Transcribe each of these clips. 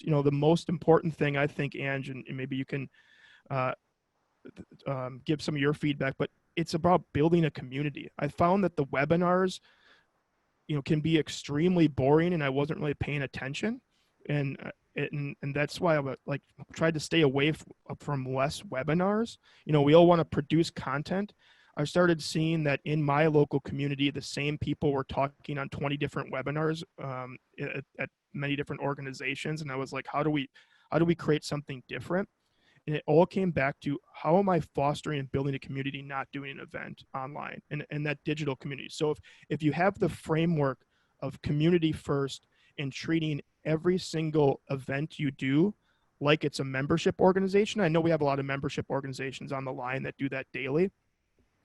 the most important thing, I think, Ange, and maybe you can uh, give some of your feedback, but it's about building a community. I found that the webinars, can be extremely boring, and I wasn't really paying attention. And and that's why I like tried to stay away from less webinars. We all want to produce content. I started seeing that in my local community, the same people were talking on 20 different webinars at many different organizations, and I was like, how do we create something different? And it all came back to, how am I fostering and building a community, not doing an event online and that digital community. So if you have the framework of community first and treating every single event you do like it's a membership organization. I know we have a lot of membership organizations on the line that do that daily,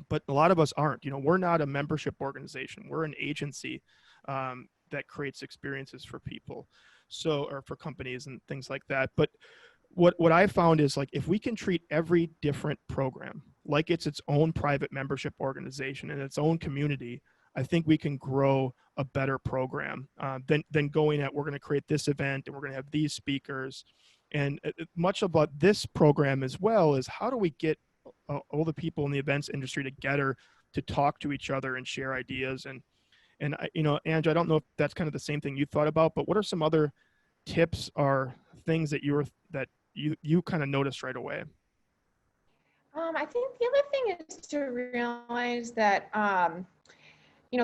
but a lot of us aren't. We're not a membership organization. We're an agency that creates experiences for people, or for companies and things like that. But what I found is, like, if we can treat every different program like it's its own private membership organization and its own community, I think we can grow a better program than going at, we're going to create this event and we're going to have these speakers. And much about this program as well is, how do we get all the people in the events industry together to talk to each other and share ideas? And Ange, I don't know if that's kind of the same thing you thought about, but what are some other tips or things that you kind of noticed right away? I think the other thing is to realize that,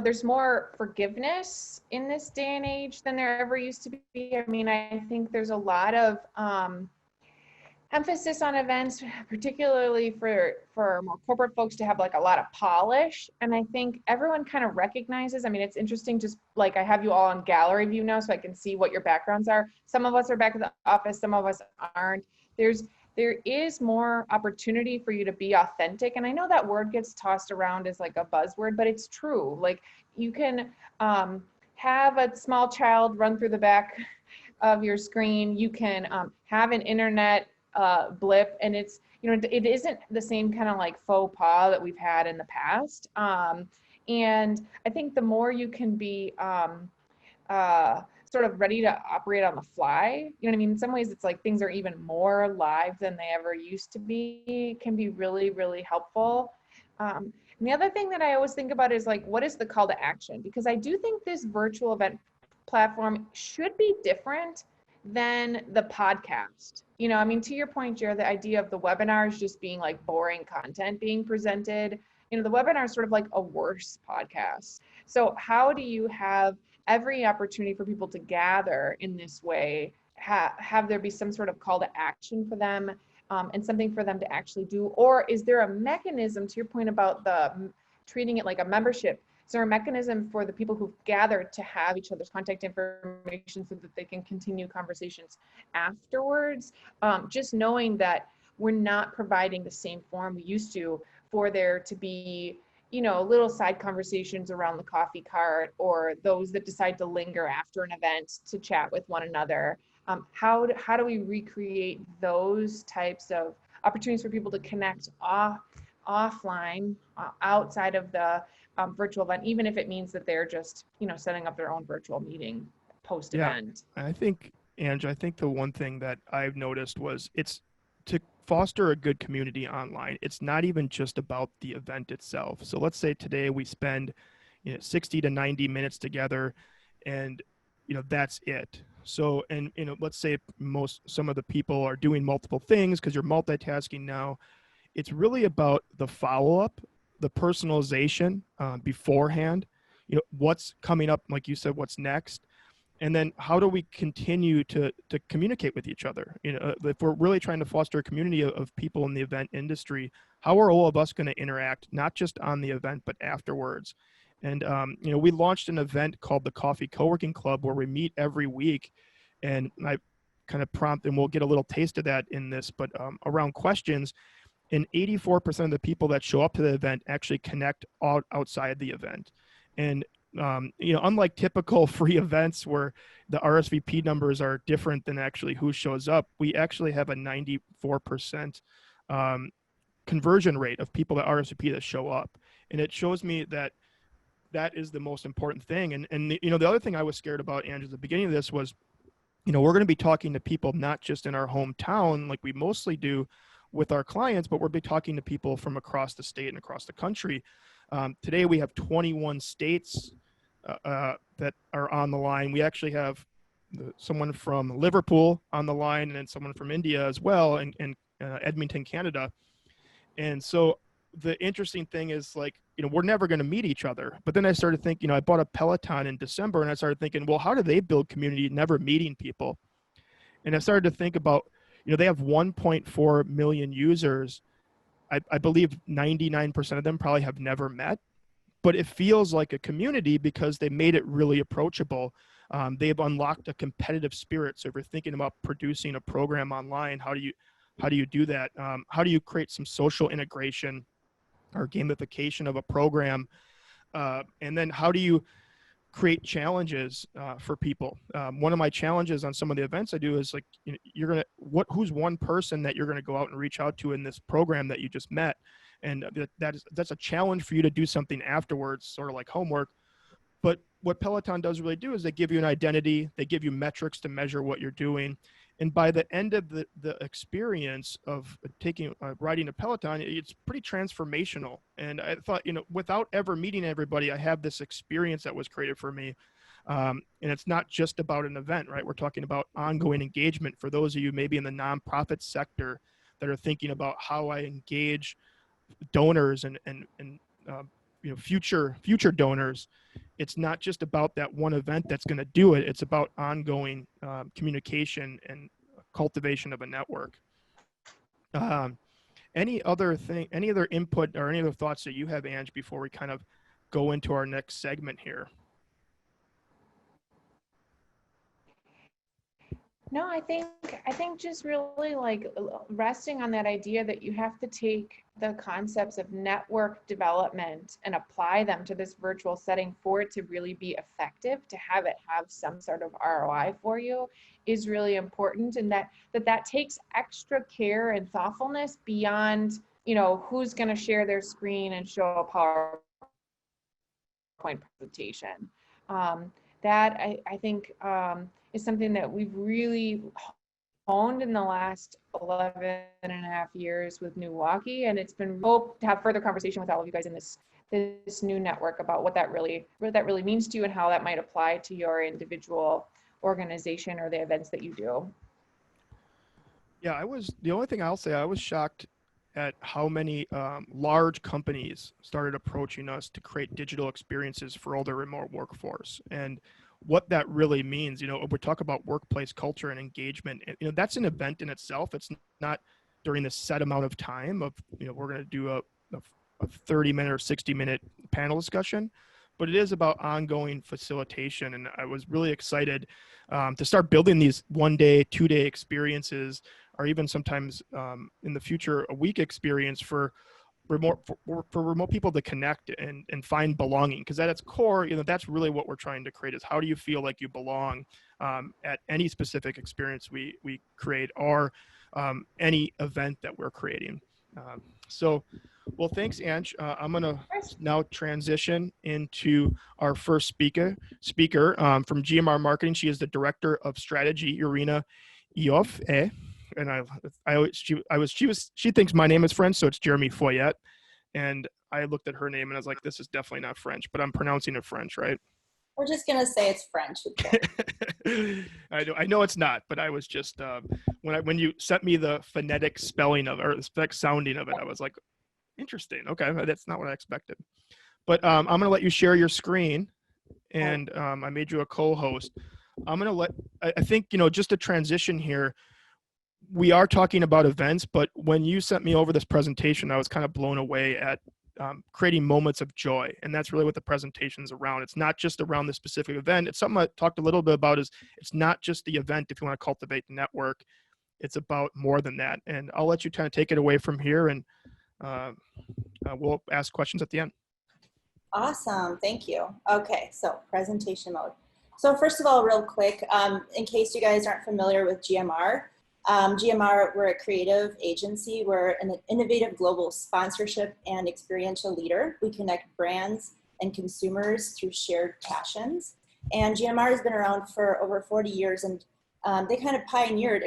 there's more forgiveness in this day and age than there ever used to be. I mean, I think there's a lot of emphasis on events, particularly for more corporate folks, to have like a lot of polish. And I think everyone kind of recognizes, I mean, it's interesting, just like I have you all on gallery view now so I can see what your backgrounds are. Some of us are back at the office, some of us aren't. There is more opportunity for you to be authentic. And I know that word gets tossed around as like a buzzword, but it's true. Like, you can have a small child run through the back of your screen. You can have an internet blip, and it's, it isn't the same kind of like faux pas that we've had in the past. And I think the more you can be sort of ready to operate on the fly, you know what I mean? In some ways, it's like things are even more live than they ever used to be. It can be really, really helpful. And the other thing that I always think about is, like, what is the call to action? Because I do think this virtual event platform should be different than the podcast. I mean, to your point, Jared, the idea of the webinars just being like boring content being presented, the webinar is sort of like a worse podcast. So how do you have every opportunity for people to gather in this way, have there be some sort of call to action for them, and something for them to actually do? Or is there a mechanism, to your point about the treating it like a membership, is there a mechanism for the people who've gathered to have each other's contact information so that they can continue conversations afterwards? Just knowing that we're not providing the same forum we used to for there to be, little side conversations around the coffee cart, or those that decide to linger after an event to chat with one another. How do we recreate those types of opportunities for people to connect offline, outside of the virtual event, even if it means that they're just, setting up their own virtual meeting post-event? Yeah, I think, Ange, the one thing that I've noticed was, it's to foster a good community online. It's not even just about the event itself. So let's say today we spend 60 to 90 minutes together, and that's it. So, and let's say some of the people are doing multiple things because you're multitasking now. It's really about the follow-up, the personalization beforehand, what's coming up, like you said, what's next. And then how do we continue to communicate with each other? If we're really trying to foster a community of people in the event industry, how are all of us going to interact, not just on the event, but afterwards? And, we launched an event called the Coffee Co-working Club, where we meet every week. And I kind of prompt, and we'll get a little taste of that in this, but around questions. And 84% of the people that show up to the event actually connect outside the event. And unlike typical free events where the RSVP numbers are different than actually who shows up, we actually have a 94% conversion rate of people that RSVP that show up. And it shows me that is the most important thing. And the other thing I was scared about, Andrew, at the beginning of this was, we're going to be talking to people not just in our hometown like we mostly do with our clients, but we'll be talking to people from across the state and across the country. Today we have 21 states that are on the line. We actually have someone from Liverpool on the line, and then someone from India as well, and Edmonton, Canada. And so the interesting thing is, like, we're never going to meet each other. But then I started thinking, I bought a Peloton in December, and I started thinking, well, how do they build community never meeting people? And I started to think about, they have 1.4 million users. I believe 99% of them probably have never met, but it feels like a community because they made it really approachable. They've unlocked a competitive spirit. So if you're thinking about producing a program online, how do you do that? How do you create some social integration or gamification of a program? And then how do you create challenges for people? One of my challenges on some of the events I do is, like, who's one person that you're going to go out and reach out to in this program that you just met? And that's a challenge for you to do something afterwards, sort of like homework. But what Peloton does really do is they give you an identity, they give you metrics to measure what you're doing. And by the end of the experience of riding a Peloton, it's pretty transformational. And I thought, without ever meeting everybody, I have this experience that was created for me. And it's not just about an event, right? We're talking about ongoing engagement for those of you maybe in the nonprofit sector that are thinking about how I engage donors and future donors. It's not just about that one event that's going to do it. It's about ongoing communication and cultivation of a network. Any other input or any other thoughts that you have, Ange, before we kind of go into our next segment here? No, I think just really like resting on that idea that you have to take the concepts of network development and apply them to this virtual setting for it to really be effective, to have it have some sort of ROI for you, is really important. And that takes extra care and thoughtfulness beyond, who's going to share their screen and show a PowerPoint presentation. That I think is something that we've really honed in the last 11 and a half years with NEWaukee, and it's been hope to have further conversation with all of you guys in this new network about what that really means to you and how that might apply to your individual organization or the events that you do. Yeah, the only thing I'll say, I was shocked at how many large companies started approaching us to create digital experiences for all their remote workforce. And what that really means, we talk about workplace culture and engagement, that's an event in itself. It's not during this set amount of time of, we're going to do a 30-minute or 60-minute panel discussion, but it is about ongoing facilitation. And I was really excited to start building these 1-day, 2-day experiences, or even sometimes in the future, a week experience for remote people to connect and find belonging. Because at its core, that's really what we're trying to create, is how do you feel like you belong at any specific experience we create, or any event that we're creating. Well, thanks, Ange. I'm going to now transition into our first speaker from GMR Marketing. She is the Director of Strategy, Irina Ioffe. And she thinks my name is French, so it's Jeremy Foyet. And I looked at her name and I was like, this is definitely not French, but I'm pronouncing it French, right? We're just going to say it's French. I know it's not, but I was just, when you sent me the phonetic spelling of it, or the phonetic sounding of it, I was like, interesting. Okay, that's not what I expected. But I'm going to let you share your screen, and I made you a co-host. I'm going to I think, just a transition here, we are talking about events, but when you sent me over this presentation, I was kind of blown away at creating moments of joy. And that's really what the presentation's around. It's not just around the specific event. It's something I talked a little bit about, is it's not just the event if you want to cultivate the network. It's about more than that. And I'll let you kind of take it away from here, and we'll ask questions at the end. Awesome, thank you. Okay, so presentation mode. So first of all, real quick, in case you guys aren't familiar with GMR, we're a creative agency. We're an innovative global sponsorship and experiential leader. We connect brands and consumers through shared passions. And GMR has been around for over 40 years, and they kind of pioneered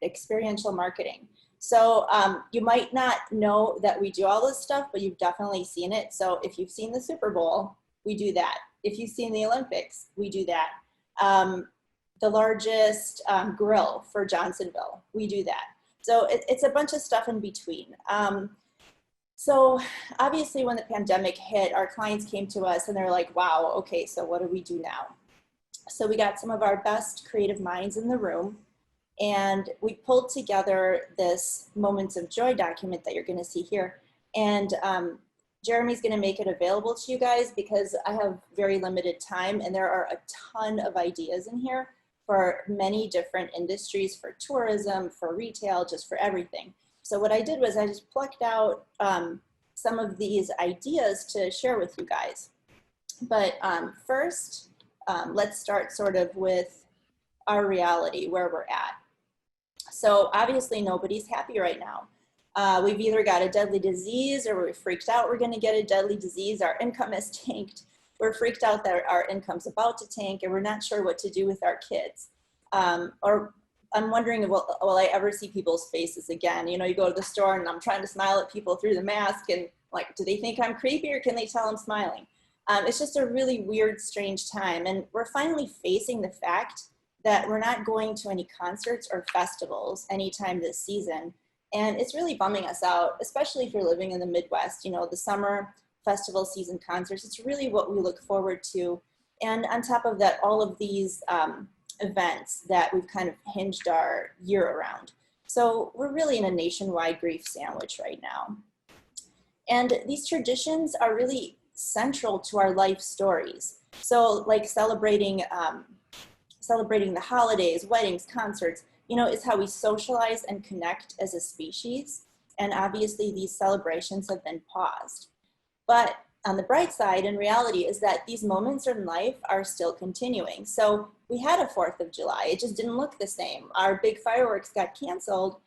experiential marketing. So you might not know that we do all this stuff, but you've definitely seen it. So if you've seen the Super Bowl, we do that. If you've seen the Olympics, we do that. The largest grill for Johnsonville, we do that. So it's a bunch of stuff in between. So obviously when the pandemic hit, our clients came to us and they're like, wow, okay, so what do we do now? So we got some of our best creative minds in the room, and we pulled together this Moments of Joy document that you're gonna see here. And Jeremy's gonna make it available to you guys because I have very limited time, and there are a ton of ideas in here for many different industries, for tourism, for retail, just for everything. So what I did was I just plucked out some of these ideas to share with you guys. But first, let's start sort of with our reality, where we're at. So obviously nobody's happy right now. We've either got a deadly disease or we're freaked out we're gonna get a deadly disease. Our income has tanked. We're freaked out that our income's about to tank and we're not sure what to do with our kids. Or I'm wondering, will I ever see people's faces again? You know, you go to the store and I'm trying to smile at people through the mask, and like, do they think I'm creepy or can they tell I'm smiling? It's just a really weird, strange time. And we're finally facing the fact that we're not going to any concerts or festivals anytime this season. And it's really bumming us out, especially if you're living in the Midwest. You know, the summer festival season concerts, it's really what we look forward to. And on top of that, all of these events that we've kind of hinged our year around. So we're really in a nationwide grief sandwich right now. And these traditions are really central to our life stories. So like celebrating the holidays, weddings, concerts, you know, is how we socialize and connect as a species. And obviously these celebrations have been paused. But on the bright side, in reality, is that these moments in life are still continuing. So we had a 4th of July, it just didn't look the same. Our big fireworks got canceled,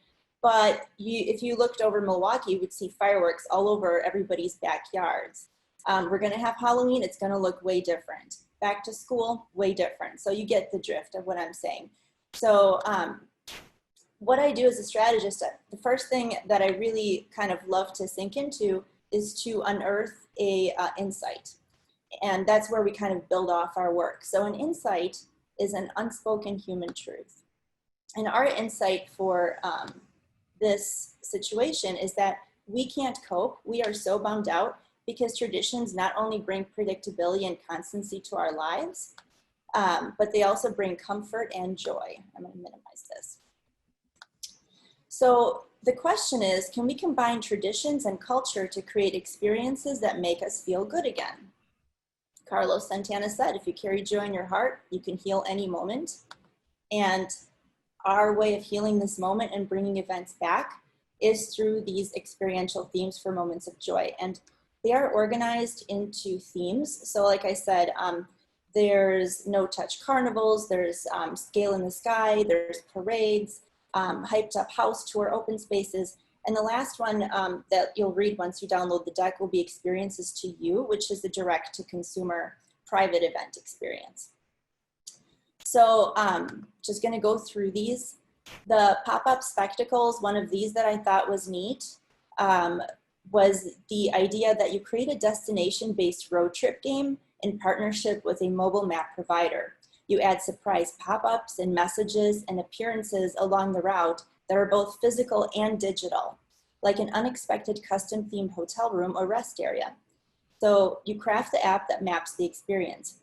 but if you looked over Milwaukee, you would see fireworks all over everybody's backyards. We're gonna have Halloween, it's gonna look way different. Back to school, way different. So you get the drift of what I'm saying. So what I do as a strategist, the first thing that I really kind of love to sink into is to unearth a insight. And that's where we kind of build off our work. So an insight is an unspoken human truth. And our insight for this situation is that we can't cope. We are so bummed out because traditions not only bring predictability and constancy to our lives, but they also bring comfort and joy. I'm gonna minimize this. So the question is, can we combine traditions and culture to create experiences that make us feel good again? Carlos Santana said, if you carry joy in your heart, you can heal any moment. And our way of healing this moment and bringing events back is through these experiential themes for moments of joy. And they are organized into themes. So like I said, there's no-touch carnivals, there's scale in the sky, there's parades, hyped up house tour, open spaces. And the last one that you'll read once you download the deck will be Experiences to You, which is the direct to consumer private event experience. So just gonna go through these. The pop-up spectacles, one of these that I thought was neat, was the idea that you create a destination-based road trip game in partnership with a mobile map provider. You add surprise pop-ups and messages and appearances along the route that are both physical and digital, like an unexpected custom-themed hotel room or rest area. So you craft the app that maps the experience.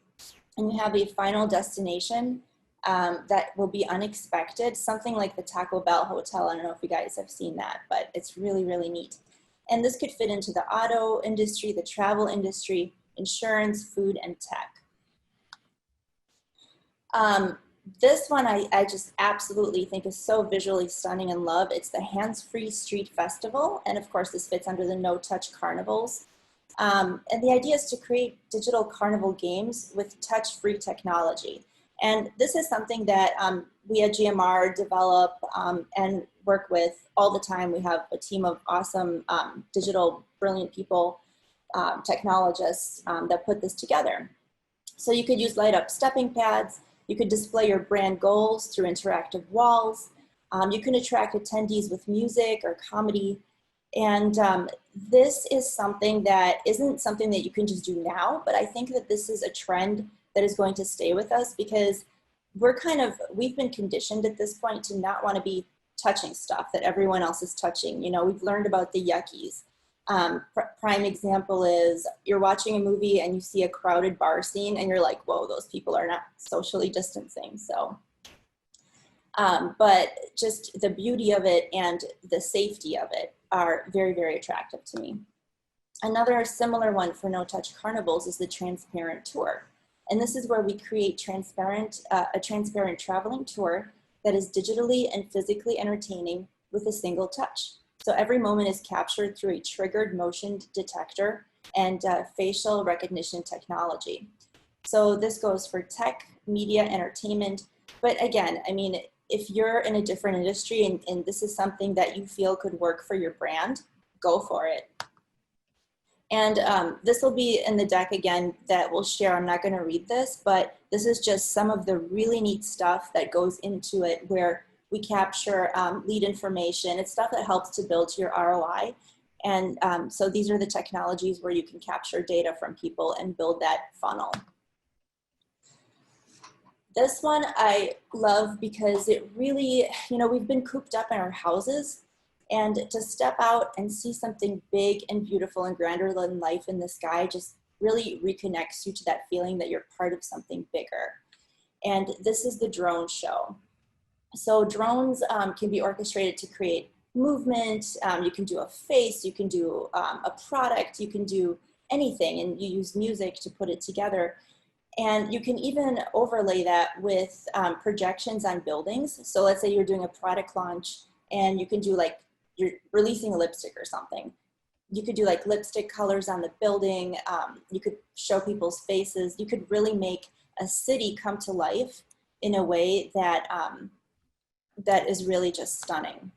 And you have a final destination that will be unexpected, something like the Taco Bell Hotel. I don't know if you guys have seen that, but it's really, really neat. And this could fit into the auto industry, the travel industry, insurance, food, and tech. This one I just absolutely think is so visually stunning and love. It's the Hands-Free Street Festival. And of course, this fits under the no-touch carnivals. And the idea is to create digital carnival games with touch-free technology. And this is something that we at GMR develop and work with all the time. We have a team of awesome digital, brilliant people, technologists that put this together. So you could use light up stepping pads. You could display your brand goals through interactive walls. You can attract attendees with music or comedy. And this is something that isn't something that you can just do now, but I think that this is a trend that is going to stay with us because we've been conditioned at this point to not want to be touching stuff that everyone else is touching. You know, we've learned about the yuckies. Prime example is you're watching a movie and you see a crowded bar scene and you're like, whoa, those people are not socially distancing. So, but just the beauty of it and the safety of it are very, very attractive to me. Another similar one for no-touch carnivals is the transparent tour. And this is where we create a transparent traveling tour that is digitally and physically entertaining with a single touch. So every moment is captured through a triggered motion detector and facial recognition technology. So this goes for tech, media, entertainment. But again, I mean, if you're in a different industry and this is something that you feel could work for your brand, go for it. And this will be in the deck again that we'll share. I'm not going to read this, but this is just some of the really neat stuff that goes into it where we capture lead information. It's stuff that helps to build to your ROI. And so these are the technologies where you can capture data from people and build that funnel. This one I love because it really, you know, we've been cooped up in our houses, and to step out and see something big and beautiful and grander than life in the sky just really reconnects you to that feeling that you're part of something bigger. And this is the drone show. So drones can be orchestrated to create movement. You can do a face, you can do a product, you can do anything, and you use music to put it together. And you can even overlay that with projections on buildings. So let's say you're doing a product launch and you can do like, you're releasing a lipstick or something. You could do like lipstick colors on the building. You could show people's faces. You could really make a city come to life in a way that, that is really just stunning.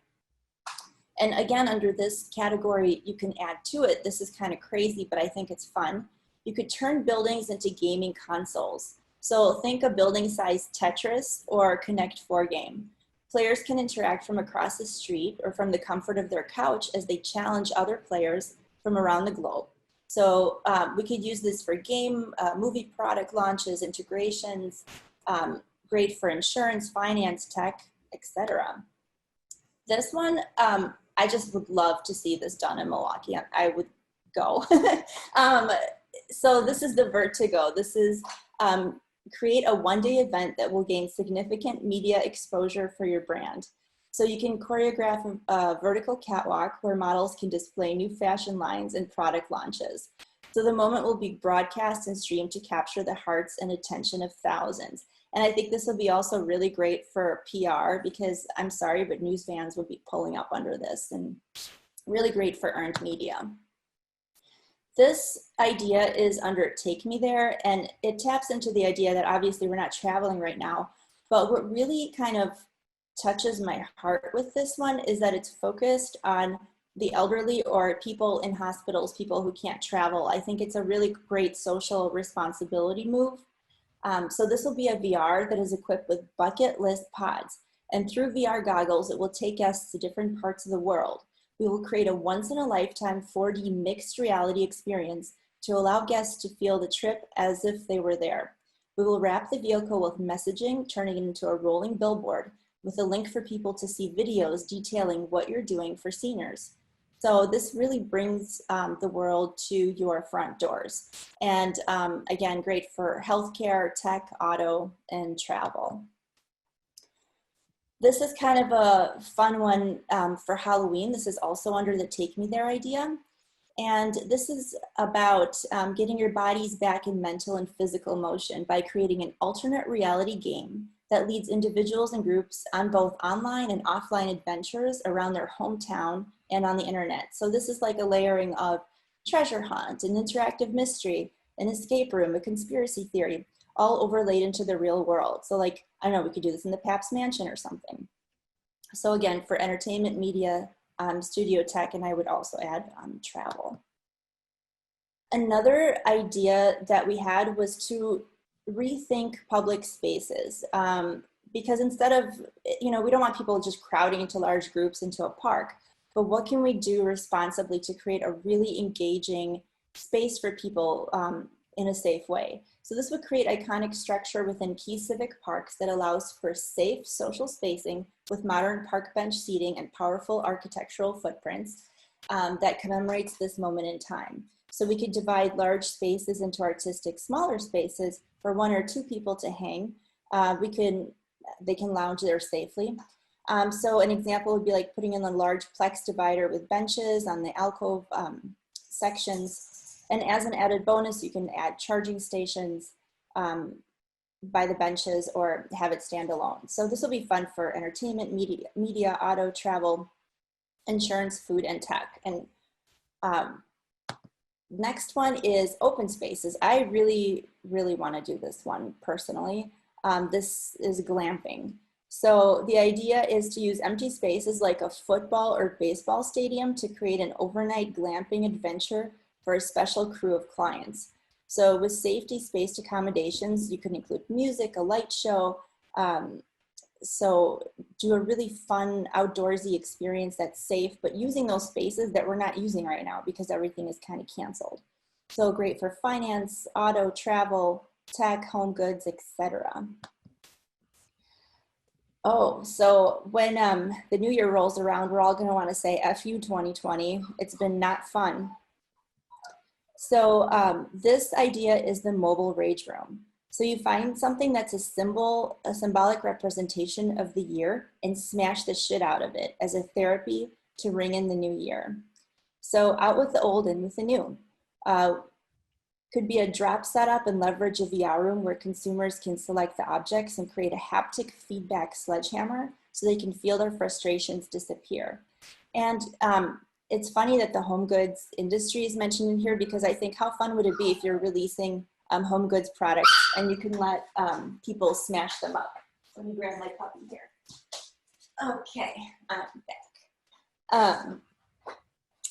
And again, under this category, you can add to it. This is kind of crazy, but I think it's fun. You could turn buildings into gaming consoles. So think a building-sized Tetris or Connect 4 game. Players can interact from across the street or from the comfort of their couch as they challenge other players from around the globe. So we could use this for game, movie product launches, integrations, great for insurance, finance, tech, etc. This one, I just would love to see this done in Milwaukee. I would go. So this is the Vertigo. This is create a one-day event that will gain significant media exposure for your brand. So you can choreograph a vertical catwalk where models can display new fashion lines and product launches. So the moment will be broadcast and streamed to capture the hearts and attention of thousands. And I think this will be also really great for PR because I'm sorry, but news fans would be pulling up under this, and really great for earned media. This idea is under Take Me There, and it taps into the idea that obviously we're not traveling right now, but what really kind of touches my heart with this one is that it's focused on the elderly or people in hospitals, people who can't travel. I think it's a really great social responsibility move. So this will be a VR that is equipped with bucket list pods, and through VR goggles, it will take us to different parts of the world. We will create a once-in-a-lifetime 4D mixed reality experience to allow guests to feel the trip as if they were there. We will wrap the vehicle with messaging, turning it into a rolling billboard with a link for people to see videos detailing what you're doing for seniors. So this really brings the world to your front doors. And again, great for healthcare, tech, auto, and travel. This is kind of a fun one for Halloween. This is also under the Take Me There idea. And this is about getting your bodies back in mental and physical motion by creating an alternate reality game that leads individuals and groups on both online and offline adventures around their hometown and on the internet. So this is like a layering of treasure hunt, an interactive mystery, an escape room, a conspiracy theory, all overlaid into the real world. So like, I don't know, we could do this in the Pabst Mansion or something. So again, for entertainment, media, studio tech, and I would also add travel. Another idea that we had was to rethink public spaces. Because instead of, we don't want people just crowding into large groups into a park, but what can we do responsibly to create a really engaging space for people in a safe way? So this would create iconic structure within key civic parks that allows for safe social spacing with modern park bench seating and powerful architectural footprints that commemorates this moment in time. So we could divide large spaces into artistic smaller spaces for 1 or 2 people to hang. They can lounge there safely. So an example would be like putting in a large plex divider with benches on the alcove sections. And as an added bonus, you can add charging stations by the benches or have it stand alone. So this will be fun for entertainment, media, auto, travel, insurance, food, and tech. And next one is open spaces. I really, really want to do this one personally. This is glamping. So the idea is to use empty spaces like a football or baseball stadium to create an overnight glamping adventure for a special crew of clients. So with safety spaced accommodations, you can include music, a light show. So do a really fun outdoorsy experience that's safe, but using those spaces that we're not using right now because everything is kind of canceled. So great for finance, auto, travel, tech, home goods, etc. Oh, so when the new year rolls around, we're all going to want to say F you 2020. It's been not fun. So this idea is the mobile rage room. So you find something that's a symbolic representation of the year and smash the shit out of it as a therapy to ring in the new year. So out with the old, in with the new. Could be a drop setup and leverage a VR room where consumers can select the objects and create a haptic feedback sledgehammer so they can feel their frustrations disappear. And it's funny that the home goods industry is mentioned in here because I think how fun would it be if you're releasing home goods products and you can let people smash them up. Let me grab my puppy here. Okay, I'm back.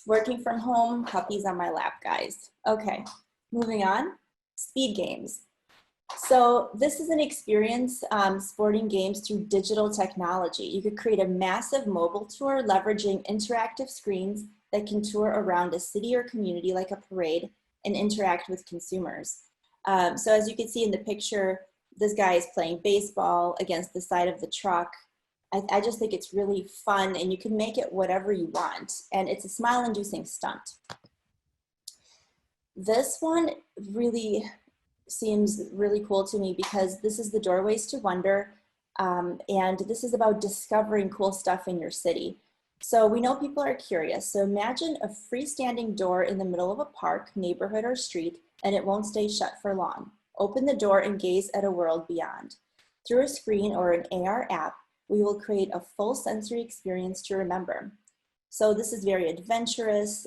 Working from home, puppies on my lap, guys. Okay. Moving on, speed games. So this is an experience sporting games through digital technology. You could create a massive mobile tour leveraging interactive screens that can tour around a city or community like a parade and interact with consumers. So as you can see in the picture, this guy is playing baseball against the side of the truck. I just think it's really fun and you can make it whatever you want. And it's a smile-inducing stunt. This one really seems really cool to me because this is the Doorways to Wonder, and this is about discovering cool stuff in your city. So we know people are curious. So imagine a freestanding door in the middle of a park, neighborhood, or street, and it won't stay shut for long. Open the door and gaze at a world beyond. Through a screen or an AR app, we will create a full sensory experience to remember. So this is very adventurous.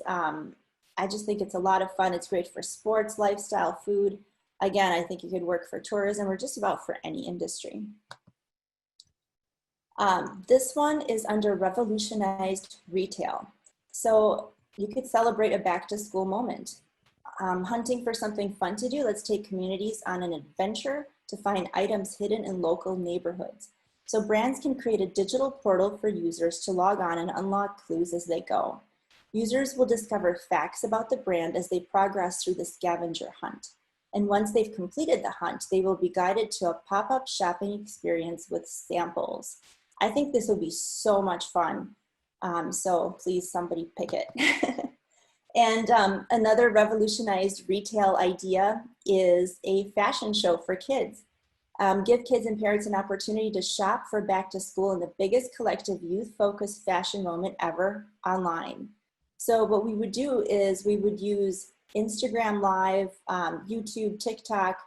I just think it's a lot of fun. It's great for sports, lifestyle, food. Again, I think it could work for tourism or just about for any industry. This one is under revolutionized retail. So you could celebrate a back to school moment. Hunting for something fun to do, let's take communities on an adventure to find items hidden in local neighborhoods. So brands can create a digital portal for users to log on and unlock clues as they go. Users will discover facts about the brand as they progress through the scavenger hunt. And once they've completed the hunt, they will be guided to a pop-up shopping experience with samples. I think this will be so much fun. So please, somebody pick it. And another revolutionized retail idea is a fashion show for kids. Give kids and parents an opportunity to shop for back to school in the biggest collective youth-focused fashion moment ever online. So what we would do is we would use Instagram Live, YouTube, TikTok,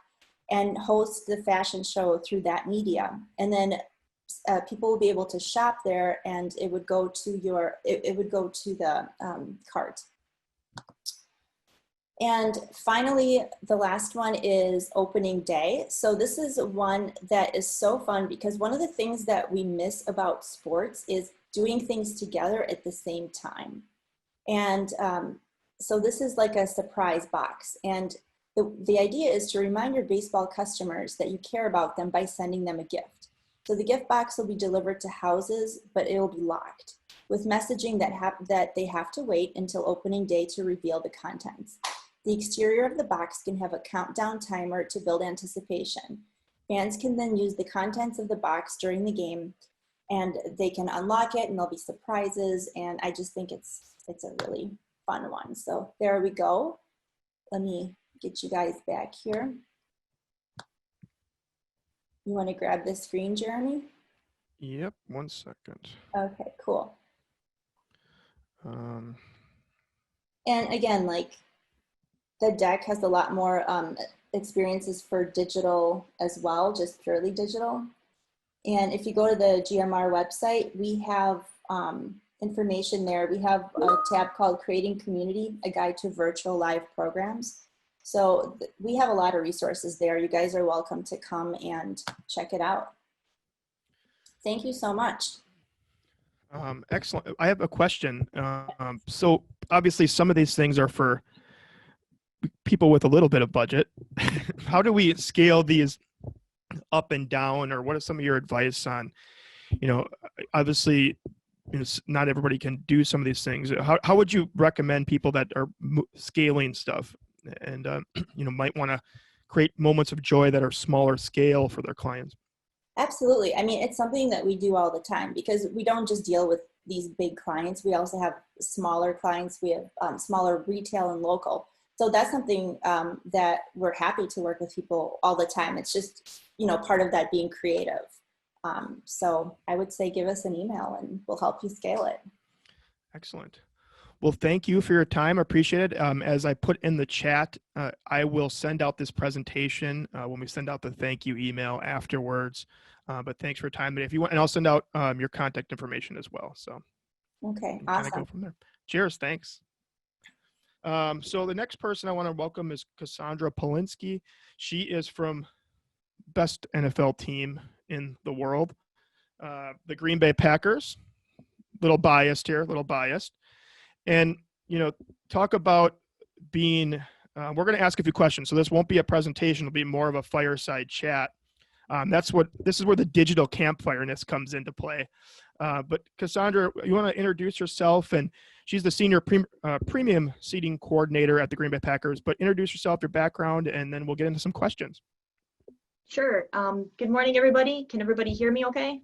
and host the fashion show through that media. And then people will be able to shop there and it would go to the cart. And finally, the last one is opening day. So this is one that is so fun because one of the things that we miss about sports is doing things together at the same time. And so this is like a surprise box. And The idea is to remind your baseball customers that you care about them by sending them a gift. So the gift box will be delivered to houses, but it will be locked with messaging that they have to wait until opening day to reveal the contents. The exterior of the box can have a countdown timer to build anticipation. Fans can then use the contents of the box during the game, and they can unlock it and there'll be surprises, and I just think it's a really fun one. So there we go. Let me get you guys back here. You want to grab this screen, Jeremy? Yep, 1 second. Okay, cool. And again, like the deck has a lot more experiences for digital as well, just purely digital. And if you go to the GMR website, we have information there. We have a tab called Creating Community, a guide to virtual live programs. So we have a lot of resources there. You guys are welcome to come and check it out. Thank you so much. Excellent. I have a question. So obviously some of these things are for people with a little bit of budget. How do we scale these up and down, or what is some of your advice on, obviously, not everybody can do some of these things. How would you recommend people that are scaling stuff and, might want to create moments of joy that are smaller scale for their clients? Absolutely. I mean, it's something that we do all the time because we don't just deal with these big clients. We also have smaller clients. We have smaller retail and local. So that's something that we're happy to work with people all the time. It's just, part of that being creative. So I would say give us an email and we'll help you scale it. Excellent. Well, thank you for your time. I appreciate it. As I put in the chat, I will send out this presentation when we send out the thank you email afterwards. But thanks for your time. But if you want, and I'll send out your contact information as well. So okay, awesome. awesome. Go from there. Cheers. Thanks. So the next person I want to welcome is Cassandra Polinsky. She is from best NFL team in the world, the Green Bay Packers. Little biased here, and talk about being. We're going to ask a few questions, so this won't be a presentation; it'll be more of a fireside chat. This is where the digital campfireness comes into play. But Cassandra, you want to introduce yourself, and she's the senior premium seating coordinator at the Green Bay Packers. But introduce yourself, your background, and then we'll get into some questions. Sure. Good morning, everybody. Can everybody hear me okay?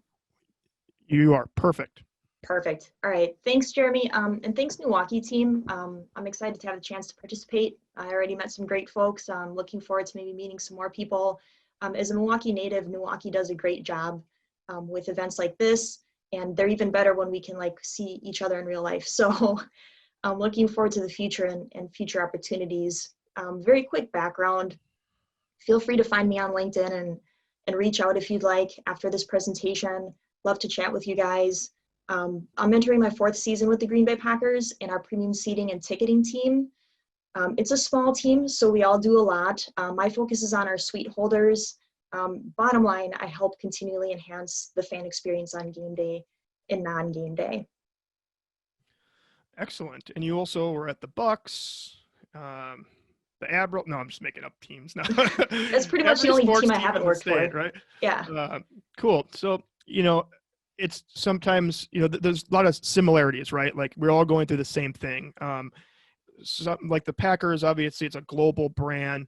You are perfect. Perfect. All right. Thanks, Jeremy. And thanks, NEWaukee team. I'm excited to have the chance to participate. I already met some great folks. I'm looking forward to maybe meeting some more people. As a Milwaukee native, NEWaukee does a great job with events like this, and they're even better when we can see each other in real life. So I'm looking forward to the future and future opportunities. Very quick background. Feel free to find me on LinkedIn and reach out if you'd like after this presentation. Love to chat with you guys. I'm entering my 4th season with the Green Bay Packers in our premium seating and ticketing team. It's a small team, so we all do a lot. My focus is on our suite holders. Bottom line, I help continually enhance the fan experience on game day and non-game day. Excellent. And you also were at the Bucks, the Abril. No, I'm just making up teams now. That's pretty much the only team I haven't worked for. Right? Yeah. Cool. So, it's sometimes, there's a lot of similarities, right? Like we're all going through the same thing. Like the Packers, obviously it's a global brand,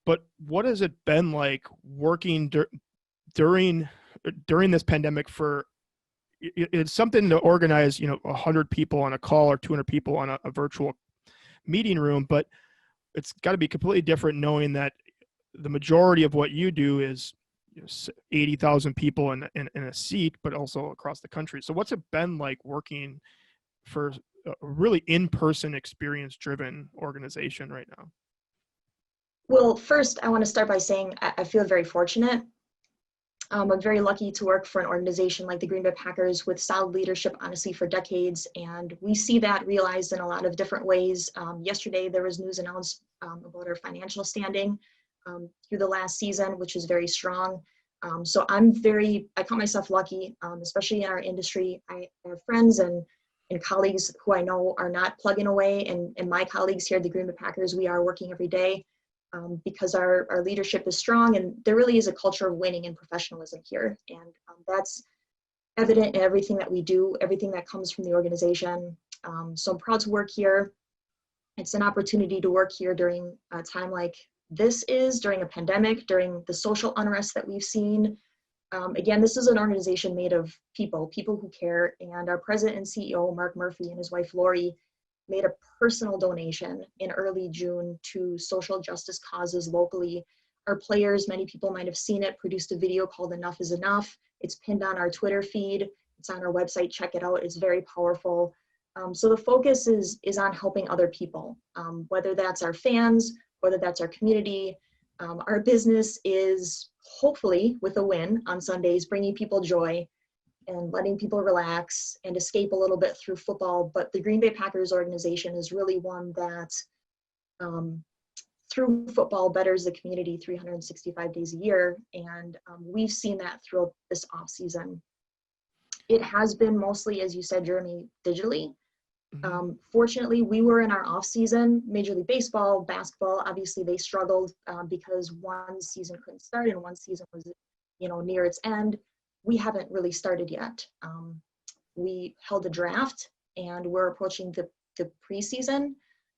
but what has it been like working during this pandemic it's something to organize, 100 people on a call or 200 people on a virtual meeting room, but it's got to be completely different knowing that the majority of what you do is 80,000 people in a seat, but also across the country. So what's it been like working for a really in-person experience-driven organization right now? Well, first, I want to start by saying I feel very fortunate. I'm very lucky to work for an organization like the Green Bay Packers with solid leadership, honestly, for decades. And we see that realized in a lot of different ways. Yesterday, there was news announced about our financial standing through the last season, which is very strong. So I call myself lucky, especially in our industry. I have friends and colleagues who I know are not plugging away. And my colleagues here at the Green Bay Packers, we are working every day. because our leadership is strong and there really is a culture of winning and professionalism here. And that's evident in everything that we do, everything that comes from the organization. So I'm proud to work here. It's an opportunity to work here during a time like this is, during a pandemic, during the social unrest that we've seen. Again, this is an organization made of people who care, and our president and CEO, Mark Murphy, and his wife, Lori, made a personal donation in early June to social justice causes locally. Our players, many people might have seen it, produced a video called Enough is Enough. It's pinned on our Twitter feed. It's on our website. Check it out. It's very powerful. So the focus is on helping other people, whether that's our fans, whether that's our community. Our business is hopefully, with a win on Sundays, bringing people joy and letting people relax and escape a little bit through football. But the Green Bay Packers organization is really one that through football betters the community 365 days a year. And we've seen that throughout this off season. It has been mostly, as you said, Jeremy, digitally. Fortunately, we were in our off season. Major League Baseball, basketball, obviously they struggled because one season couldn't start and one season was, near its end. We haven't really started yet. We held a draft and we're approaching the preseason,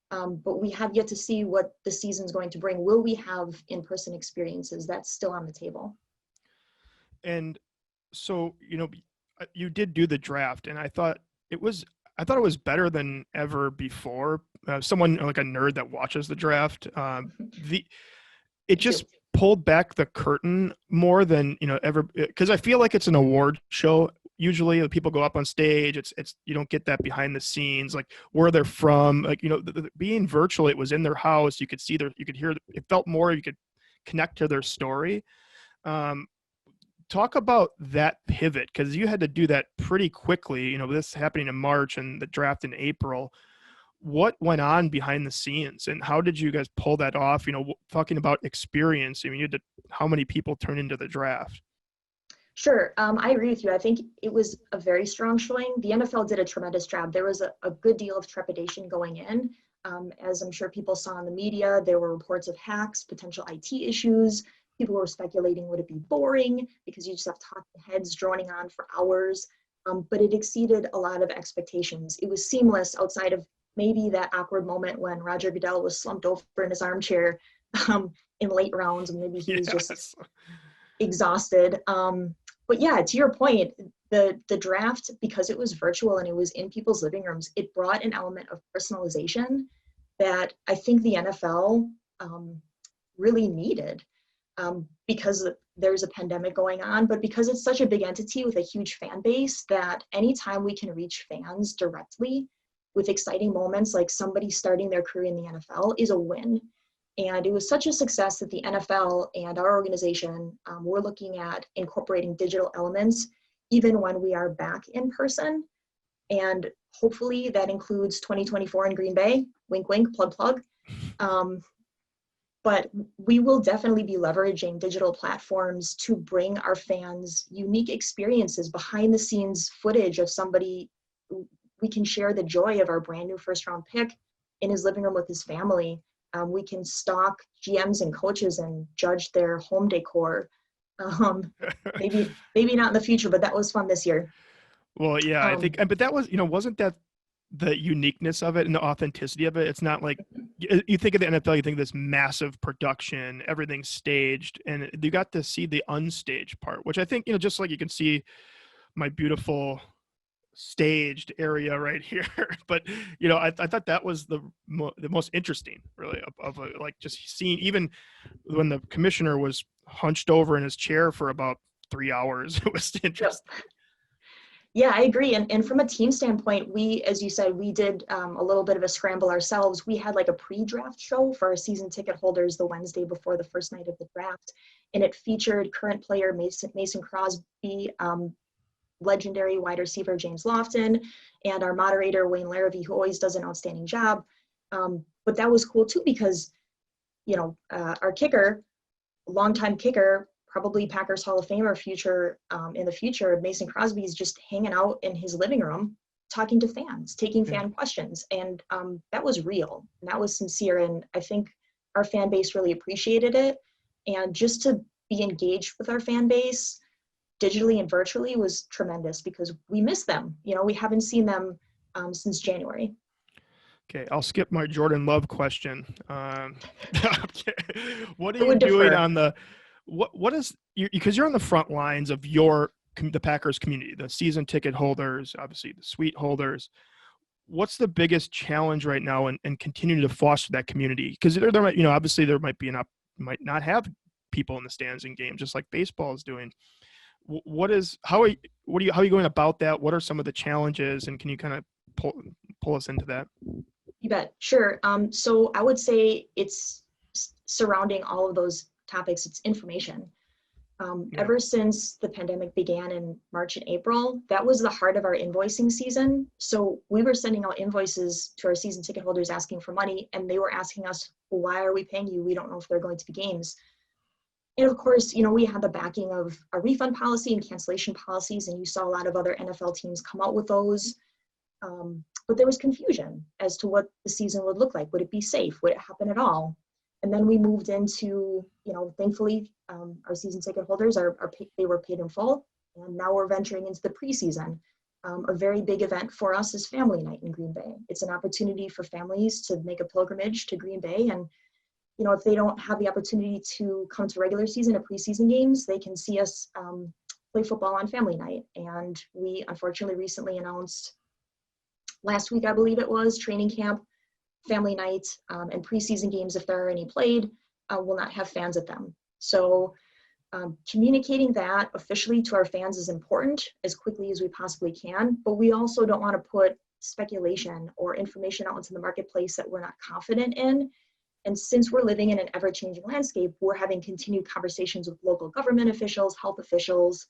but we have yet to see what the season's going to bring. Will we have in-person experiences? That's still on the table. And so, you did do the draft, and I thought it was better than ever before. Someone like a nerd that watches the draft, it just pulled back the curtain more than ever, because I feel like it's an award show. Usually people go up on stage. It's you don't get that behind the scenes, like where they're from, like being virtual. It was in their house. You could see you could hear. It felt more. You could connect to their story. Talk about that pivot, because you had to do that pretty quickly. This happening in March and the draft in April. What went on behind the scenes, and how did you guys pull that off? Talking about experience. How many people turn into the draft? Sure. I agree with you. I think it was a very strong showing. The NFL did a tremendous job. There was a good deal of trepidation going in. As I'm sure people saw in the media, there were reports of hacks, potential IT issues. People were speculating, would it be boring? Because you just have talking heads droning on for hours. But it exceeded a lot of expectations. It was seamless outside of maybe that awkward moment when Roger Goodell was slumped over in his armchair in late rounds, and maybe he was just exhausted. But yeah, to your point, the draft, because it was virtual and it was in people's living rooms, it brought an element of personalization that I think the NFL really needed. Because there's a pandemic going on, but because it's such a big entity with a huge fan base, that anytime we can reach fans directly with exciting moments like somebody starting their career in the NFL is a win. And it was such a success that the NFL and our organization were looking at incorporating digital elements even when we are back in person. And hopefully that includes 2024 in Green Bay, wink, wink, plug, plug. But we will definitely be leveraging digital platforms to bring our fans unique experiences, behind the scenes footage of somebody. We can share the joy of our brand new first round pick in his living room with his family. We can stalk GMs and coaches and judge their home decor. Maybe not in the future, but that was fun this year. Well, yeah, I think, but that was, wasn't that the uniqueness of it and the authenticity of it? It's not like you think of the NFL, you think of this massive production, everything's staged, and you got to see the unstaged part, which I think, just like you can see my beautiful staged area right here. But, I thought that was the most interesting, really, of like just seeing, even when the commissioner was hunched over in his chair for about 3 hours, it was interesting. Yep. Yeah, I agree. And from a team standpoint, we, as you said, we did a little bit of a scramble ourselves. We had like a pre-draft show for our season ticket holders the Wednesday before the first night of the draft. And it featured current player Mason Crosby, legendary wide receiver James Lofton, and our moderator Wayne Larrabee, who always does an outstanding job. But that was cool too, because, our kicker, longtime kicker, probably Packers Hall of Famer in the future, Mason Crosby, is just hanging out in his living room, talking to fans, taking fan questions. And that was real and that was sincere. And I think our fan base really appreciated it. And just to be engaged with our fan base digitally and virtually was tremendous because we miss them. You know, we haven't seen them since January. Okay, I'll skip my Jordan Love question. What are I you would doing defer. on the what is you because you're on the front lines of the Packers community, the season ticket holders, obviously the suite holders. What's the biggest challenge right now in continuing to foster that community? Because there might, obviously there might be might not have people in the stands in games, just like baseball is doing. How are you going about that? What are some of the challenges, and can you kind of pull us into that? You bet. Sure. So I would say it's surrounding all of those topics. It's information. Ever since the pandemic began in March and April, that was the heart of our invoicing season. So we were sending out invoices to our season ticket holders asking for money, and they were asking us, well, why are we paying you? We don't know if they're going to be games. And of course, we had the backing of a refund policy and cancellation policies, and you saw a lot of other NFL teams come out with those. But there was confusion as to what the season would look like. Would it be safe? Would it happen at all? And then we moved into, thankfully, our season ticket holders they were paid in full. And now we're venturing into the preseason. A very big event for us is Family Night in Green Bay. It's an opportunity for families to make a pilgrimage to Green Bay. And, if they don't have the opportunity to come to regular season or preseason games, they can see us play football on Family Night. And we unfortunately recently announced last week, I believe it was, training camp, Family Night, and preseason games, if there are any played, will not have fans at them. So communicating that officially to our fans is important as quickly as we possibly can, but we also don't want to put speculation or information out into the marketplace that we're not confident in. And since we're living in an ever-changing landscape, we're having continued conversations with local government officials, health officials,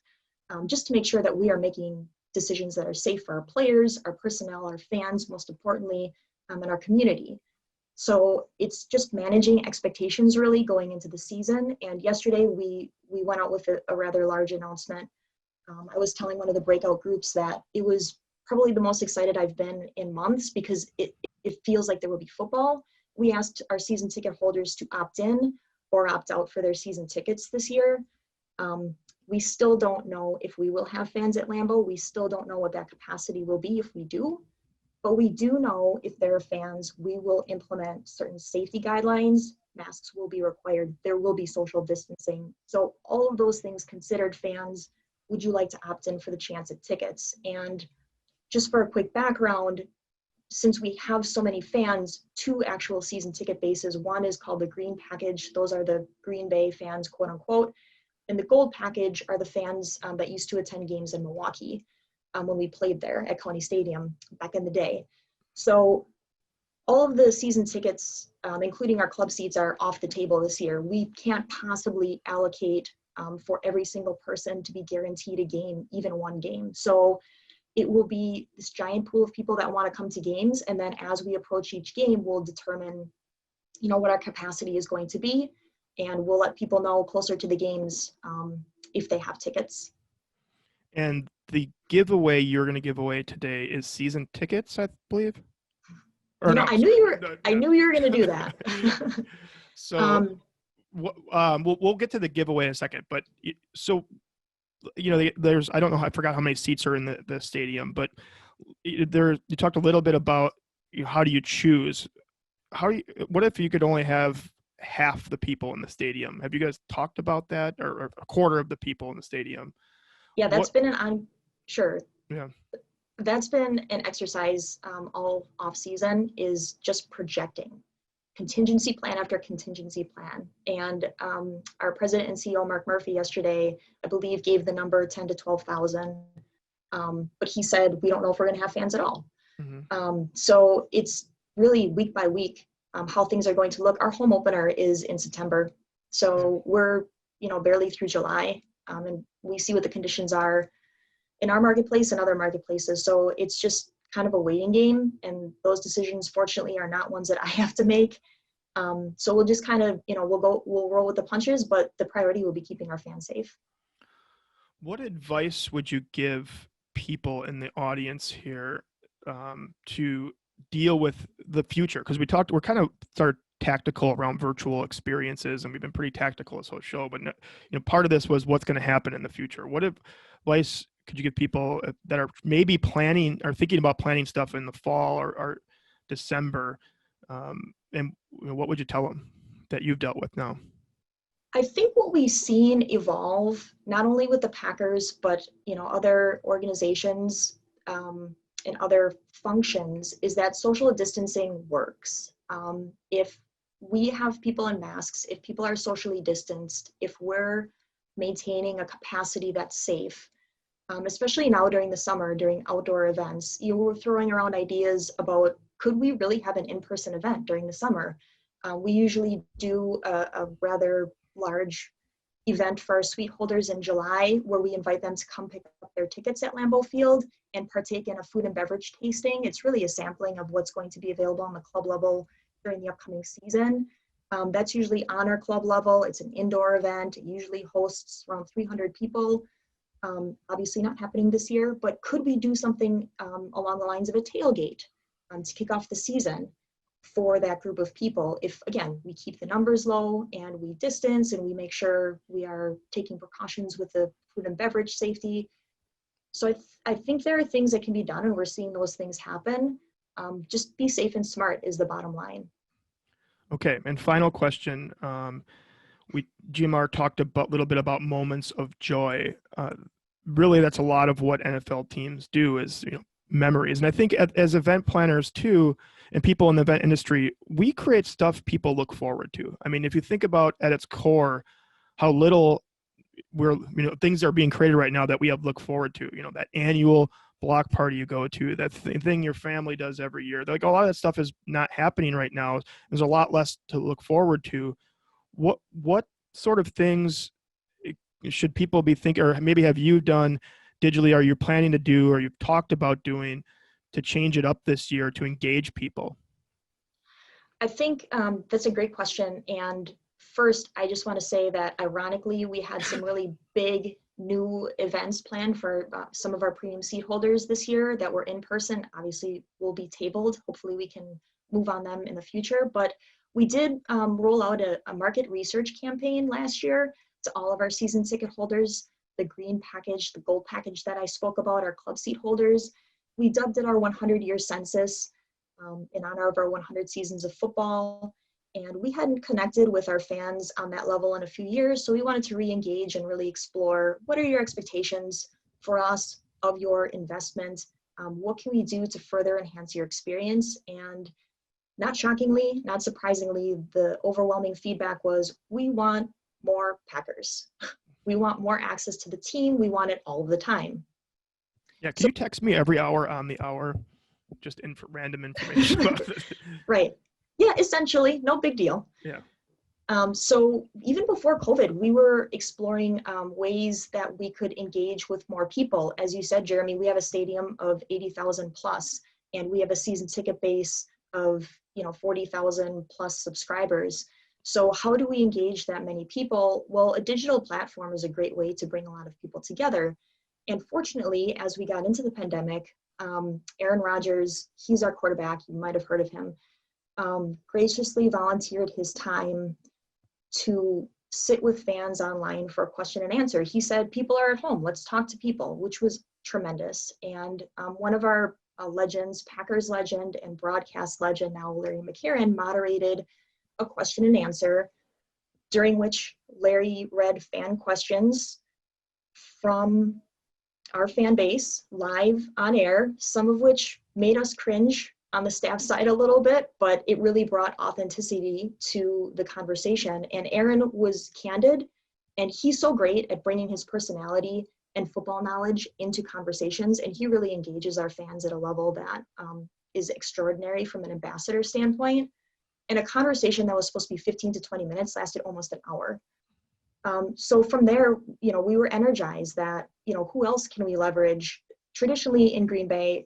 just to make sure that we are making decisions that are safe for our players, our personnel, our fans, most importantly, and our community. So it's just managing expectations really going into the season. And yesterday we went out with a rather large announcement. I was telling one of the breakout groups that it was probably the most excited I've been in months because it feels like there will be football. We asked our season ticket holders to opt in or opt out for their season tickets this year. We still don't know if we will have fans at Lambeau. We still don't know what that capacity will be if we do. But we do know if there are fans, we will implement certain safety guidelines. Masks will be required. There will be social distancing. So all of those things considered, fans, would you like to opt in for the chance at tickets? And just for a quick background, since we have so many fans, 2 actual season ticket bases. One is called the Green Package. Those are the Green Bay fans, quote unquote. And the Gold Package are the fans that used to attend games in Milwaukee when we played there at County Stadium back in the day. So all of the season tickets, including our club seats, are off the table this year. We can't possibly allocate for every single person to be guaranteed a game, even one game. So it will be this giant pool of people that want to come to games. And then as we approach each game, we'll determine, what our capacity is going to be. And we'll let people know closer to the games if they have tickets. And the giveaway you're going to give away today is season tickets, I believe. Or no, I knew you were going to do that. So we'll get to the giveaway in a second. But so there's I don't know, I forgot how many seats are in the stadium, but you talked a little bit about how do you choose? What if you could only have half the people in the stadium? Have you guys talked about that, or a quarter of the people in the stadium? Yeah, that's been sure. Yeah. That's been an exercise all off season, is just projecting contingency plan after contingency plan. And our president and CEO, Mark Murphy, yesterday, I believe, gave the number 10 to 12,000. But he said, we don't know if we're going to have fans at all. Mm-hmm. So it's really week by week how things are going to look. Our home opener is in September. So we're, barely through July. And we see what the conditions are in our marketplace and other marketplaces. So it's just kind of a waiting game. And those decisions, fortunately, are not ones that I have to make. So we'll just kind of, we'll roll with the punches, but the priority will be keeping our fans safe. What advice would you give people in the audience here to deal with the future? Because we're kind of started tactical around virtual experiences, and we've been pretty tactical this whole show. But part of this was what's going to happen in the future. What advice could you give people that are maybe planning or thinking about planning stuff in the fall or December? And what would you tell them that you've dealt with now? I think what we've seen evolve, not only with the Packers, but other organizations and other functions, is that social distancing works. If we have people in masks, if people are socially distanced, if we're maintaining a capacity that's safe, especially now during the summer, during outdoor events, you were throwing around ideas about, could we really have an in-person event during the summer? We usually do a rather large event for our suite holders in July, where we invite them to come pick up their tickets at Lambeau Field and partake in a food and beverage tasting. It's really a sampling of what's going to be available on the club level during the upcoming season. That's usually on our club level. It's an indoor event. It usually hosts around 300 people. Obviously not happening this year, but could we do something along the lines of a tailgate to kick off the season for that group of people? If, again, we keep the numbers low and we distance and we make sure we are taking precautions with the food and beverage safety. So I think there are things that can be done, and we're seeing those things happen. Just be safe and smart is the bottom line. Okay, and final question. GMR talked a little bit about moments of joy. Really, that's a lot of what NFL teams do is memories. And I think as event planners too, and people in the event industry, we create stuff people look forward to. I mean, if you think about at its core, how little things are being created right now that we have look forward to, that annual block party you go to, that thing your family does every year. Like a lot of that stuff is not happening right now. There's a lot less to look forward to. What sort of things should people be thinking, or maybe have you done digitally, are you planning to do, or you've talked about doing to change it up this year to engage people? I think that's a great question. And first, I just want to say that ironically, we had some really big new events planned for some of our premium seat holders this year that were in person. Obviously, will be tabled. Hopefully, we can move on them in the future. But we did roll out a market research campaign last year to all of our season ticket holders, the green package, the gold package that I spoke about, our club seat holders. We dubbed it our 100-year census in honor of our 100 seasons of football. And we hadn't connected with our fans on that level in a few years. So we wanted to re-engage and really explore, what are your expectations for us of your investment? What can we do to further enhance your experience? And not shockingly, not surprisingly, the overwhelming feedback was, we want more Packers. We want more access to the team. We want it all the time. Yeah, can you text me every hour on the hour, just random information about this? Right. Yeah, essentially, no big deal. Yeah. So even before COVID, we were exploring ways that we could engage with more people. As you said, Jeremy, we have a stadium of 80,000 plus, and we have a season ticket base of 40,000 plus subscribers. So how do we engage that many people? Well, a digital platform is a great way to bring a lot of people together. And fortunately, as we got into the pandemic, Aaron Rodgers, he's our quarterback, you might have heard of him, graciously volunteered his time to sit with fans online for a question and answer. He said, people are at home, let's talk to people, which was tremendous. And one of our legends, Packers legend and broadcast legend, now Larry McCarron, moderated a question and answer, during which Larry read fan questions from our fan base live on air, some of which made us cringe on the staff side a little bit, but it really brought authenticity to the conversation. And Aaron was candid, and he's so great at bringing his personality and football knowledge into conversations, and he really engages our fans at a level that is extraordinary from an ambassador standpoint. And a conversation that was supposed to be 15 to 20 minutes lasted almost an hour. So from there, we were energized that, who else can we leverage? Traditionally in Green Bay,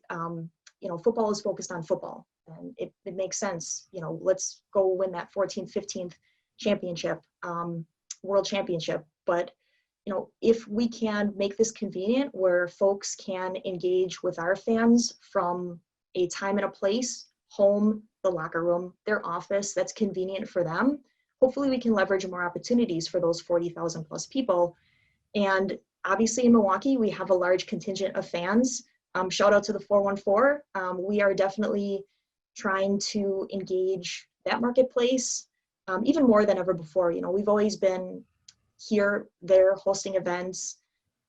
football is focused on football, and it makes sense. Let's go win that 14th, 15th championship, world championship. But, if we can make this convenient where folks can engage with our fans from a time and a place home, the locker room, their office that's convenient for them. Hopefully we can leverage more opportunities for those 40,000 plus people. And obviously in Milwaukee, we have a large contingent of fans. Shout out to the 414. We are definitely trying to engage that marketplace even more than ever before. You know, we've always been here, there, hosting events,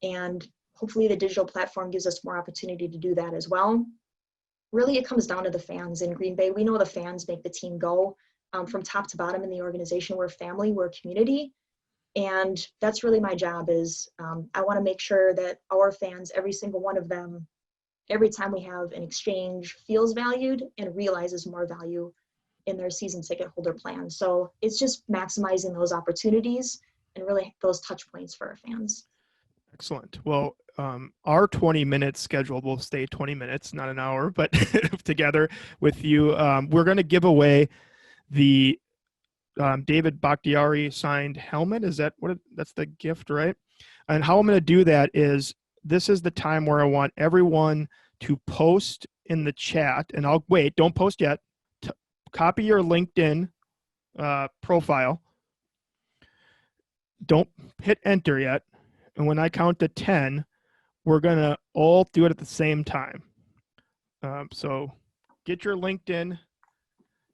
and hopefully the digital platform gives us more opportunity to do that as well. Really, it comes down to the fans in Green Bay. We know the fans make the team go from top to bottom in the organization. We're a family, we're a community. And that's really my job is I want to make sure that our fans, every single one of them, every time we have an exchange, feels valued and realizes more value in their season ticket holder plan. So it's just maximizing those opportunities and really those touch points for our fans. Excellent. Well, our 20 minutes scheduled will stay 20 minutes, not an hour, but together with you, we're going to give away the David Bakhtiari signed helmet. Is that what that's the gift, right? And how I'm going to do that is this is the time where I want everyone to post in the chat, and I'll wait, don't post yet. Copy your LinkedIn profile. Don't hit enter yet. And when I count to 10, we're going to all do it at the same time. So get your LinkedIn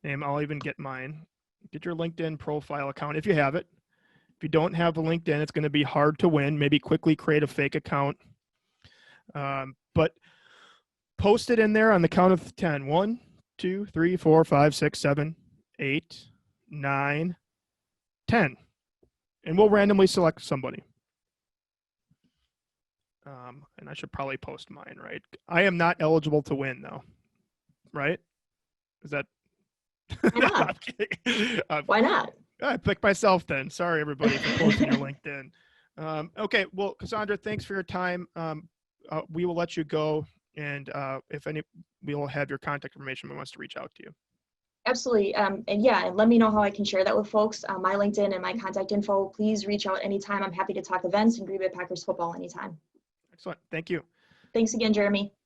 name. I'll even get mine. Get your LinkedIn profile account if you have it. If you don't have a LinkedIn, it's going to be hard to win. Maybe quickly create a fake account. But post it in there on the count of 10. 1, 2, 3, 4, 5, 6, 7, 8, 9, 10. And we'll randomly select somebody. And I should probably post mine, right? I am not eligible to win, though. Right? Is that? Why not? Why not? I picked myself then. Sorry, everybody, for posting your LinkedIn. Okay, well, Cassandra, thanks for your time. We will let you go, and if any, we will have your contact information when wants to reach out to you. Absolutely. And yeah, and let me know how I can share that with folks. My LinkedIn and my contact info, please reach out anytime. I'm happy to talk events and Green Bay Packers football anytime. Excellent. Thank you. Thanks again, Jeremy.